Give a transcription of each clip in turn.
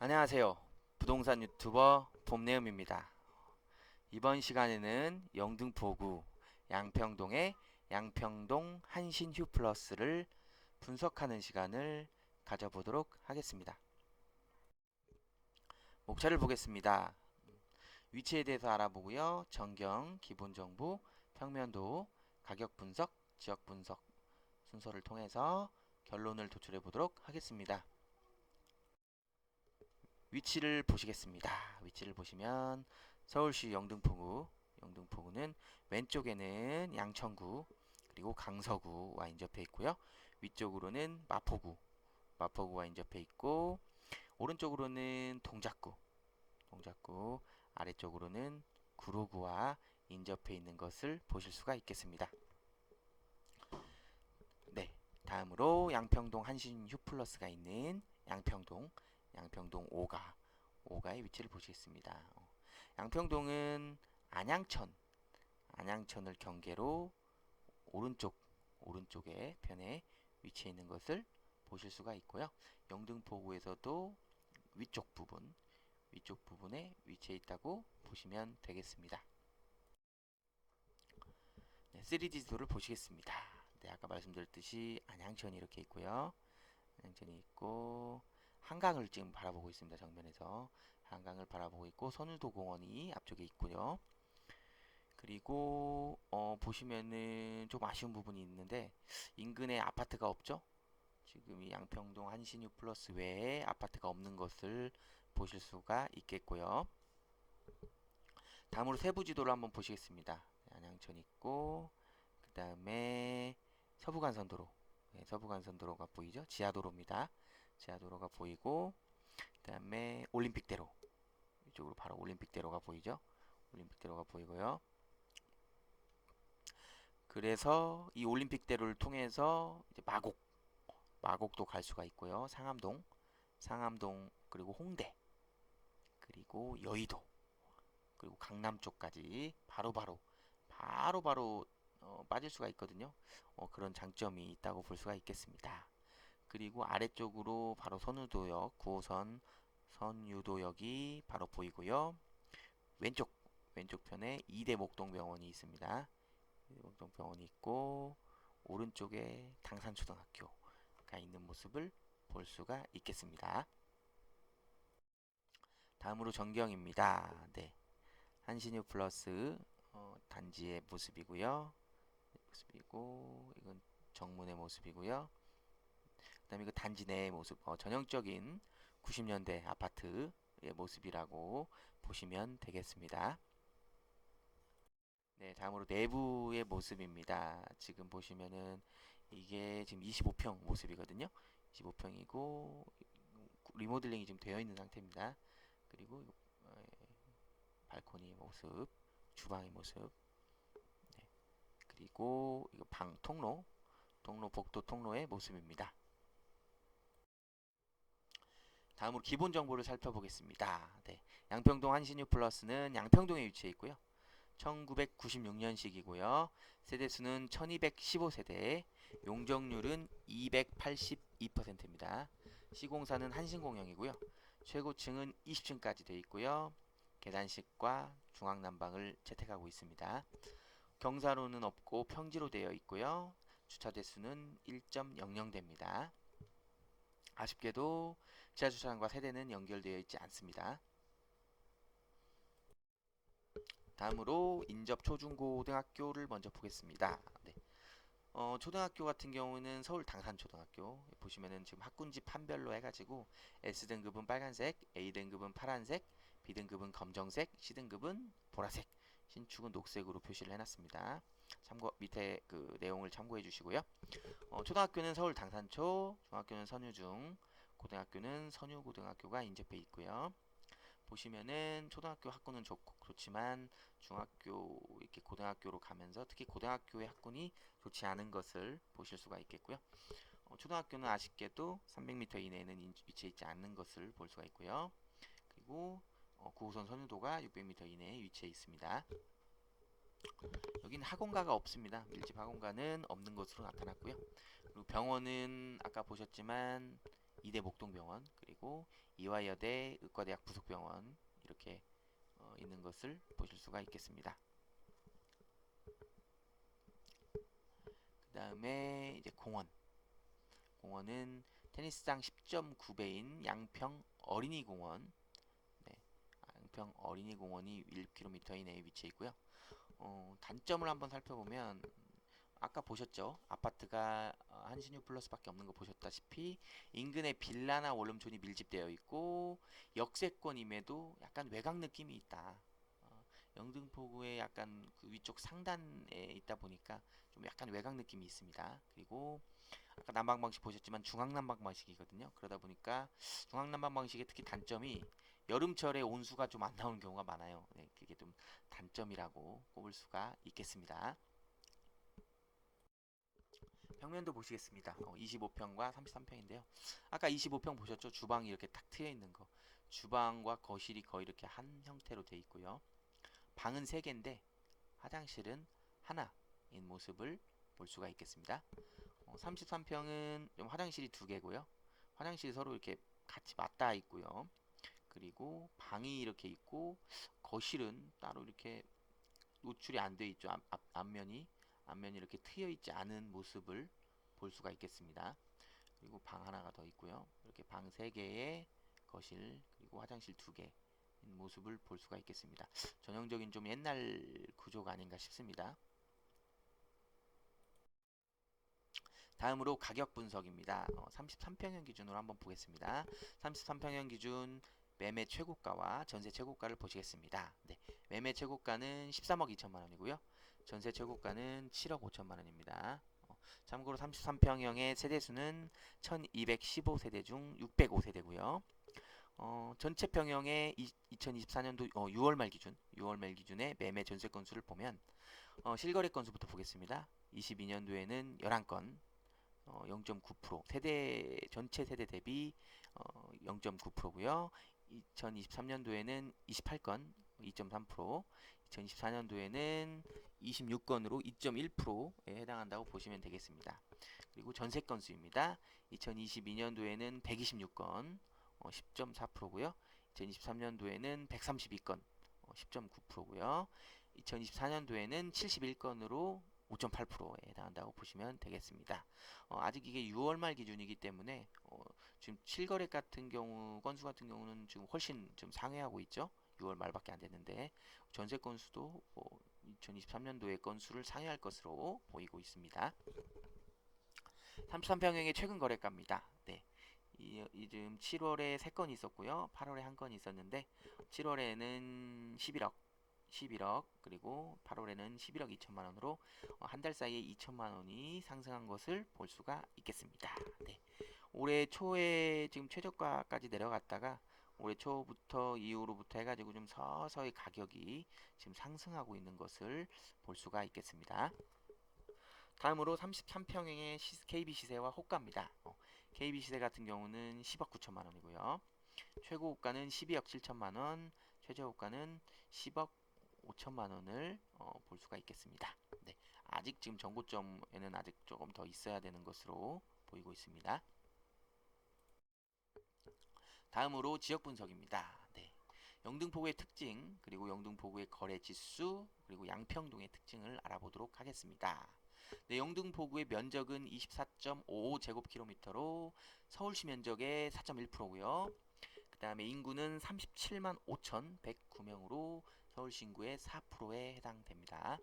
안녕하세요. 부동산 유튜버 봄내음입니다. 이번 시간에는 영등포구 양평동의 양평동 한신휴 플러스를 분석하는 시간을 가져보도록 하겠습니다. 목차를 보겠습니다. 위치에 대해서 알아보고요. 전경, 기본정보, 평면도, 가격 분석, 지역 분석 순서를 통해서 결론을 도출해 보도록 하겠습니다. 위치를 보시겠습니다. 위치를 보시면 서울시 영등포구는 왼쪽에는 양천구 그리고 강서구와 인접해 있고요. 위쪽으로는 마포구와 인접해 있고 오른쪽으로는 동작구, 아래쪽으로는 구로구와 인접해 있는 것을 보실 수가 있겠습니다. 네, 다음으로 양평동 한신 휴플러스가 있는 양평동 5가의 위치를 보시겠습니다. 양평동은 안양천을 경계로 오른쪽에 편에 위치해 있는 것을 보실 수가 있고요. 영등포구에서도 위쪽 부분에 위치해 있다고 보시면 되겠습니다. 네, 3D 지도를 보시겠습니다. 네, 아까 말씀드렸듯이 안양천이 이렇게 있고요. 안양천이 있고 한강을 지금 바라보고 있습니다. 정면에서 한강을 바라보고 있고 선유도 공원이 앞쪽에 있고요. 그리고 보시면은 좀 아쉬운 부분이 있는데 인근에 아파트가 없죠. 지금 이 양평동 한신유 플러스 외에 아파트가 없는 것을 보실 수가 있겠고요. 다음으로 세부 지도를 한번 보시겠습니다. 안양천 있고 그 다음에 서부간선도로, 네, 서부간선도로가 보이죠. 지하도로입니다. 지하도로가 보이고 그 다음에 올림픽대로, 이쪽으로 바로 올림픽대로가 보이죠. 올림픽대로가 보이고요. 그래서 이 올림픽대로를 통해서 이제 마곡도 갈 수가 있고요. 상암동 그리고 홍대 그리고 여의도 그리고 강남 쪽까지 바로바로 빠질 수가 있거든요. 그런 장점이 있다고 볼 수가 있겠습니다. 그리고 아래쪽으로 바로 선유도역 9호선 선유도역이 바로 보이고요. 왼쪽 편에 이대 목동병원이 있습니다. 목동병원이 있고 오른쪽에 당산초등학교가 있는 모습을 볼 수가 있겠습니다. 다음으로 전경입니다. 네, 한신유 플러스 단지의 모습이고요. 이건 정문의 모습이고요. 그다음에 그 단지 내의 모습, 전형적인 90년대 아파트의 모습이라고 보시면 되겠습니다. 네, 다음으로 내부의 모습입니다. 지금 보시면은 이게 지금 25평 모습이거든요. 25평이고 리모델링이 지금 되어 있는 상태입니다. 그리고 발코니 모습, 주방의 모습, 네. 그리고 이거 방 복도 통로의 모습입니다. 다음으로 기본 정보를 살펴보겠습니다. 네, 양평동 한신유 플러스는 양평동에 위치해 있고요. 1996년식이고요. 세대수는 1215세대, 용적률은 282%입니다. 시공사는 한신공영이고요. 최고층은 20층까지 되어 있고요. 계단식과 중앙난방을 채택하고 있습니다. 경사로는 없고 평지로 되어 있고요. 주차 대수는 1.00대입니다. 아쉽게도 지하 주차장과 세대는 연결되어 있지 않습니다. 다음으로 인접 초중고등학교를 먼저 보겠습니다. 네. 초등학교 같은 경우는 서울 당산초등학교 보시면은 지금 학군지 판별로 해가지고 S등급은 빨간색, A등급은 파란색, B등급은 검정색, C등급은 보라색, 신축은 녹색으로 표시를 해놨습니다. 밑에 그 내용을 참고해 주시고요. 초등학교는 서울 당산초, 중학교는 선유중, 고등학교는 선유고등학교가 인접해 있고요. 보시면은 초등학교 학군은 좋지만 중학교 이렇게 고등학교로 가면서 특히 고등학교의 학군이 좋지 않은 것을 보실 수가 있겠고요. 초등학교는 아쉽게도 300m 이내에는 위치해 있지 않는 것을 볼 수가 있고요. 그리고 9호선 선유도가 600m 이내에 위치해 있습니다. 여기는 학원가가 없습니다. 밀집 학원가는 없는 것으로 나타났고요. 그리고 병원은 아까 보셨지만 이대 목동병원, 그리고 이화여대 의과대학 부속병원 이렇게 있는 것을 보실 수가 있겠습니다. 그 다음에 이제 공원은 테니스장 10.9배인 양평 어린이공원, 네, 양평 어린이공원이 1km 이내에 위치해 있고요. 단점을 한번 살펴보면 아까 보셨죠? 아파트가 한신유 플러스밖에 없는 거 보셨다시피 인근에 빌라나 원룸촌이 밀집되어 있고 역세권임에도 약간 외곽 느낌이 있다. 영등포구의 약간 그 위쪽 상단에 있다 보니까 좀 약간 외곽 느낌이 있습니다. 그리고 아까 난방 방식 보셨지만 중앙 난방 방식이거든요. 그러다 보니까 중앙 난방 방식의 특히 단점이 여름철에 온수가 좀 안 나오는 경우가 많아요. 네, 그게 좀 단점이라고 꼽을 수가 있겠습니다. 평면도 보시겠습니다. 25평과 33평인데요. 아까 25평 보셨죠? 주방이 이렇게 탁 트여 있는 거. 주방과 거실이 거의 이렇게 한 형태로 되어 있고요. 방은 3개인데 화장실은 하나인 모습을 볼 수가 있겠습니다. 33평은 좀 화장실이 2개고요. 화장실이 서로 이렇게 같이 맞닿아 있고요. 그리고 방이 이렇게 있고 거실은 따로 이렇게 노출이 안 되어 있죠. 앞면이 이렇게 트여 있지 않은 모습을 볼 수가 있겠습니다. 그리고 방 하나가 더 있고요. 이렇게 방 3개에 거실 그리고 화장실 2개 모습을 볼 수가 있겠습니다. 전형적인 좀 옛날 구조가 아닌가 싶습니다. 다음으로 가격 분석입니다. 33평형 기준으로 한번 보겠습니다. 33평형 기준 매매 최고가와 전세 최고가를 보시겠습니다. 네, 매매 최고가는 13억 2천만 원이고요. 전세 최고가는 7억 5천만 원입니다. 참고로 33평형의 세대수는 1215세대 중 605세대고요. 전체 평형의 2024년도 6월 말 기준의 매매 전세 건수를 보면 실거래 건수부터 보겠습니다. 22년도에는 11건, 0.9%, 전체 세대 대비 0.9%고요. 2023년도에는 28건, 2.3%, 2024년도에는 26건으로 2.1%에 해당한다고 보시면 되겠습니다. 그리고 전세 건수입니다. 2022년도에는 126건, 10.4%고요. 2023년도에는 132건, 10.9%고요. 2024년도에는 71건으로 5.8%에 해당한다고 보시면 되겠습니다. 아직 이게 6월 말 기준이기 때문에 지금 실거래 같은 경우 건수 같은 경우는 지금 훨씬 좀 상회하고 있죠. 6월 말밖에 안 됐는데 전세 건수도 2023년도의 건수를 상회할 것으로 보이고 있습니다. 33평형의 최근 거래가입니다. 네. 지금 7월에 3건이 있었고요. 8월에 1건이 있었는데 7월에는 11억 그리고 8월에는 11억 2천만 원으로 한 달 사이에 2천만 원이 상승한 것을 볼 수가 있겠습니다. 네. 올해 초에 지금 최저가까지 내려갔다가 올해 초부터 이후로부터 해가지고 좀 서서히 가격이 지금 상승하고 있는 것을 볼 수가 있겠습니다. 다음으로 33평형의 KB 시세와 호가입니다. KB 시세 같은 경우는 10억 9천만 원이고요. 최고 호가는 12억 7천만 원, 최저 호가는 10억 5천만 원을 볼 수가 있겠습니다. 네, 아직 지금 정고점에는 아직 조금 더 있어야 되는 것으로 보이고 있습니다. 다음으로 지역 분석입니다. 네, 영등포구의 특징, 그리고 영등포구의 거래 지수, 그리고 양평동의 특징을 알아보도록 하겠습니다. 네, 영등포구의 면적은 24.55제곱킬로미터로 서울시 면적의 4.1%고요. 그 다음에 인구는 37만 5,109명으로 서울시 인구의 4%에 해당됩니다.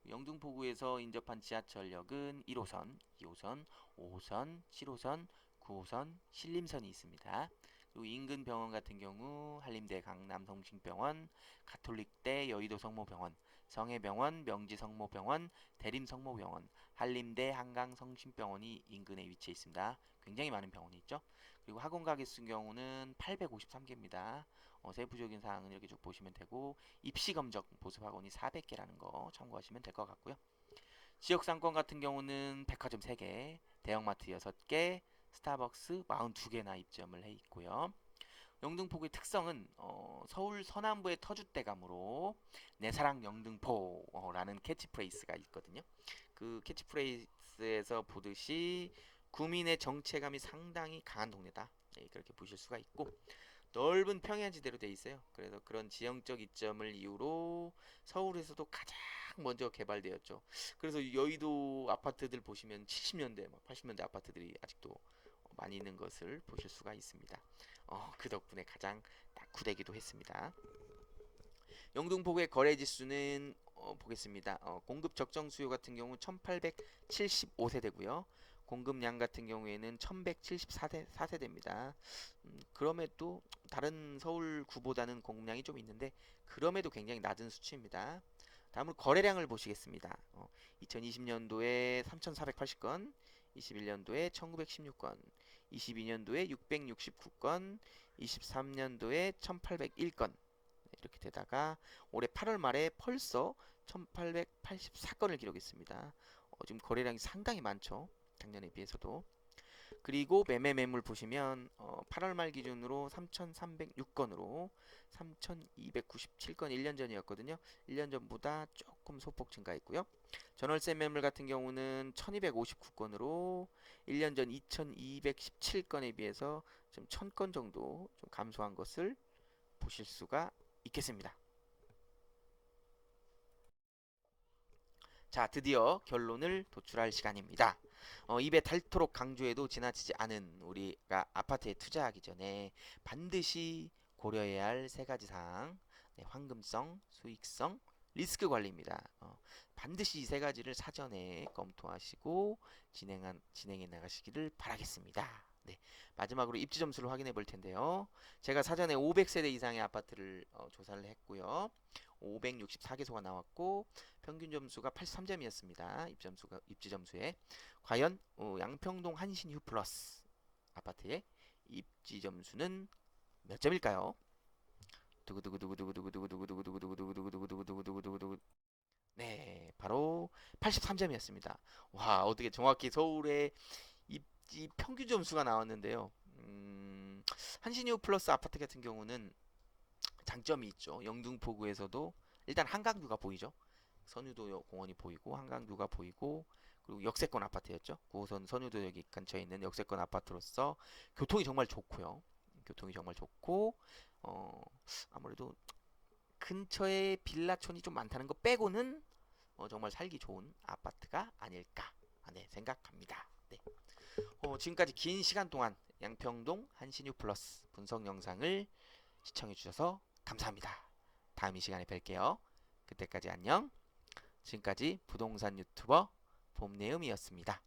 영등포구에서 인접한 지하철역은 1호선, 2호선, 5호선, 7호선, 9호선, 신림선이 있습니다. 그리고 인근 병원 같은 경우 한림대 강남성심병원, 가톨릭대 여의도성모병원, 성해병원, 명지성모병원, 대림성모병원, 한림대 한강성심병원이 인근에 위치해 있습니다. 굉장히 많은 병원이 있죠. 그리고 학원 가게수 경우는 853개입니다. 세부적인 사항은 이렇게 쭉 보시면 되고 입시 검정 보습 학원이 400개라는 거 참고하시면 될 것 같고요. 지역 상권 같은 경우는 백화점 3개, 대형마트 6개, 스타벅스 42개나 입점을 해 있고요. 영등포구의 특성은 서울 서남부의 터줏대감으로 내 사랑 영등포라는 캐치프레이즈가 있거든요. 그 캐치프레이즈에서 보듯이 구민의 정체감이 상당히 강한 동네다. 네, 그렇게 보실 수가 있고 넓은 평야지대로 돼 있어요. 그래서 그런 지형적 이점을 이유로 서울에서도 가장 먼저 개발되었죠. 그래서 여의도 아파트들 보시면 70년대, 80년대 아파트들이 아직도 많이 있는 것을 보실 수가 있습니다. 그 덕분에 가장 낙후되기도 했습니다. 영등포구의 거래 지수는 보겠습니다. 공급 적정 수요 같은 경우 1875세대고요. 공급량 같은 경우에는 1174세대입니다. 그럼에도 다른 서울구보다는 공급량이 좀 있는데 그럼에도 굉장히 낮은 수치입니다. 다음으로 거래량을 보시겠습니다. 2020년도에 3480건, 21년도에 1916건, 22년도에 669건, 23년도에 1801건 이렇게 되다가 올해 8월 말에 벌써 1884건을 기록했습니다. 지금 거래량이 상당히 많죠. 작년에 비해서도. 그리고 매매 매물 보시면 8월 말 기준으로 3,306건으로 3,297건 1년 전이었거든요. 1년 전보다 조금 소폭 증가했고요. 전월세 매물 같은 경우는 1,259건으로 1년 전 2,217건에 비해서 좀 1,000건 정도 좀 감소한 것을 보실 수가 있겠습니다. 자, 드디어 결론을 도출할 시간입니다. 입에 닳도록 강조해도 지나치지 않은 우리가 아파트에 투자하기 전에 반드시 고려해야 할 세 가지 사항. 네, 황금성, 수익성, 리스크 관리입니다. 반드시 이 세 가지를 사전에 검토하시고 진행해 나가시기를 바라겠습니다. 네, 마지막으로 입지 점수를 확인해 볼 텐데요. 제가 사전에 500세대 이상의 아파트를 조사를 했고요. 564개소가 나왔고 평균 점수가 83점이었습니다. 입지 점수에 과연 양평동 한신휴 플러스 아파트의 입지 점수는 몇 점일까요? 두구두구두구두구두구두구두구두구두구두구두구두구두구두구두구두구두구 네, 바로 83점이었습니다. 와, 어떻게 정확히 서울의 입지 평균 점수가 나왔는데요. 한신휴 플러스 아파트 같은 경우는 장점이 있죠. 영등포구에서도 일단 한강뷰가 보이죠. 선유도 공원이 보이고 한강뷰가 보이고 그리고 역세권 아파트였죠. 9호선 선유도역 근처에 있는 역세권 아파트로서 교통이 정말 좋고요. 교통이 정말 좋고 어, 아무래도 근처에 빌라촌이 좀 많다는 거 빼고는 정말 살기 좋은 아파트가 아닐까 네, 생각합니다. 네. 지금까지 긴 시간 동안 양평동 한신유 플러스 분석 영상을 시청해 주셔서 감사합니다. 다음 이 시간에 뵐게요. 그때까지 안녕. 지금까지 부동산 유튜버 봄내음이었습니다.